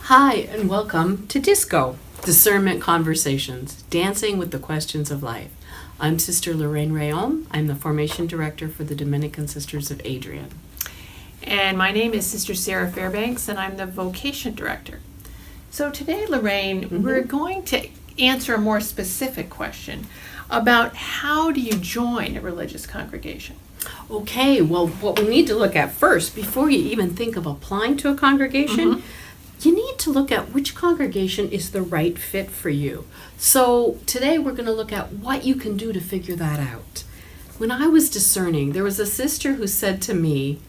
Hi, and welcome to Disco, Discernment Conversations, Dancing with the Questions of Life. I'm Sister Lorraine Reaume. I'm the Formation Director for the Dominican Sisters of Adrian. And my name is Sister Sara Fairbanks, and I'm the Vocation Director. So today, Lorraine, we're going to answer a more specific question about how do you join a religious congregation? Okay, well, what we need to look at first, before you even think of applying to a congregation, you need to look at which congregation is the right fit for you. So today we're going to look at what you can do to figure that out. When I was discerning, there was a sister who said to me,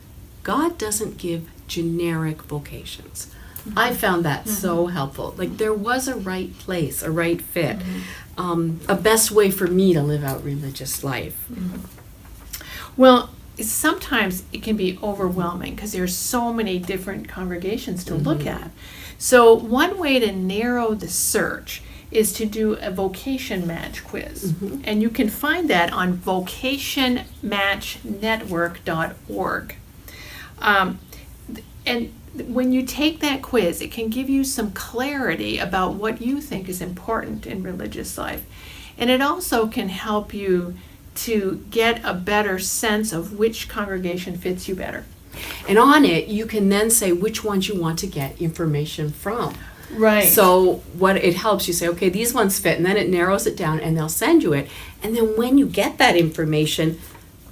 God doesn't give generic vocations. I found that so helpful. Like there was a right place, a right fit, a best way for me to live out religious life. Well, sometimes it can be overwhelming because there's so many different congregations to look at. So one way to narrow the search is to do a vocation match quiz. And you can find that on vocationmatchnetwork.org. And when you take that quiz, it can give you some clarity about what you think is important in religious life. And it also can help you to get a better sense of which congregation fits you better. And on it, you can then say which ones you want to get information from. Right. So what it helps you say, okay, these ones fit, and then it narrows it down and they'll send you it. And then when you get that information,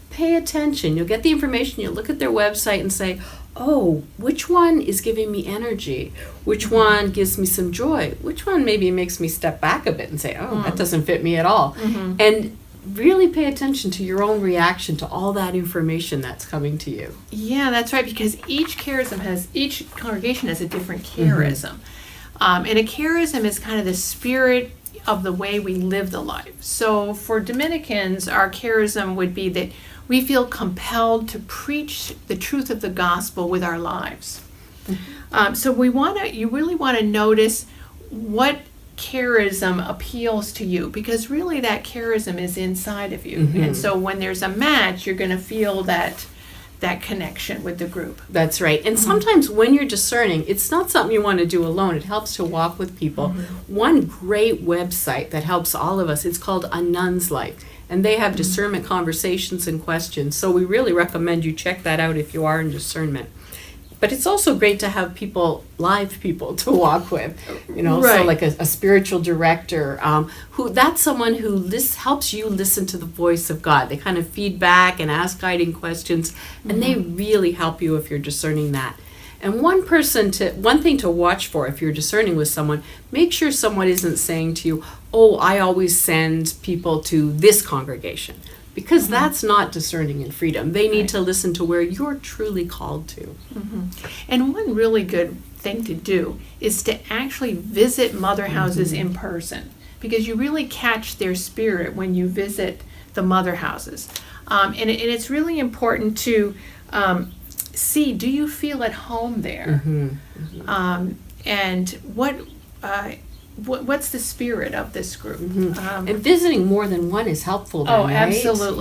pay attention. You'll get the information, you'll look at their website and say, oh, which one is giving me energy? Which one gives me some joy? Which one maybe makes me step back a bit and say, oh, that doesn't fit me at all. And really pay attention to your own reaction to all that information that's coming to you. Yeah, that's right, because each congregation has a different charism. And a charism is kind of the spirit of the way we live the life. So for Dominicans, our charism would be that we feel compelled to preach the truth of the gospel with our lives. So you really want to notice what charism appeals to you, because really that charism is inside of you. And so when there's a match, you're going to feel that connection with the group. That's right. And sometimes when you're discerning, it's not something you want to do alone. It helps to walk with people. One great website that helps all of us, it's called A Nun's Life. And they have discernment conversations and questions. So we really recommend you check that out if you are in discernment. But it's also great to have live people to walk with, so like a spiritual director, that's someone who helps you listen to the voice of God. They kind of feed back and ask guiding questions, and they really help you if you're discerning that. And one thing to watch for if you're discerning with someone, make sure someone isn't saying to you, oh, I always send people to this congregation. Because that's not discerning in freedom. They need to listen to where you're truly called to. And one really good thing to do is to actually visit mother houses in person, because you really catch their spirit when you visit the mother houses. And it's really important to see, do you feel at home there? And what's the spirit of this group? And visiting more than one is helpful then, right?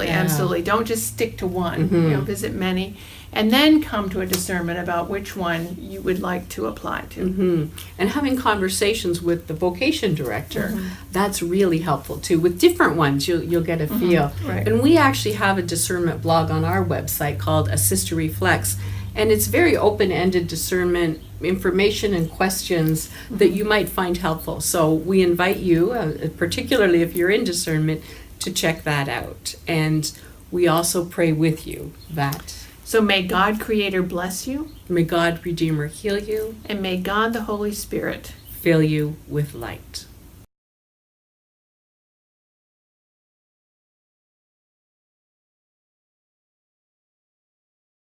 Absolutely. Don't just stick to one. Visit many, and then come to a discernment about which one you would like to apply to. And having conversations with the vocation director, that's really helpful too. With different ones, you'll get a feel. Right. And we actually have a discernment blog on our website called A Sister Reflects. And it's very open-ended discernment information and questions that you might find helpful. So we invite you, particularly if you're in discernment, to check that out. And we also pray with you that. So may God Creator bless you. May God Redeemer heal you. And may God the Holy Spirit fill you with light.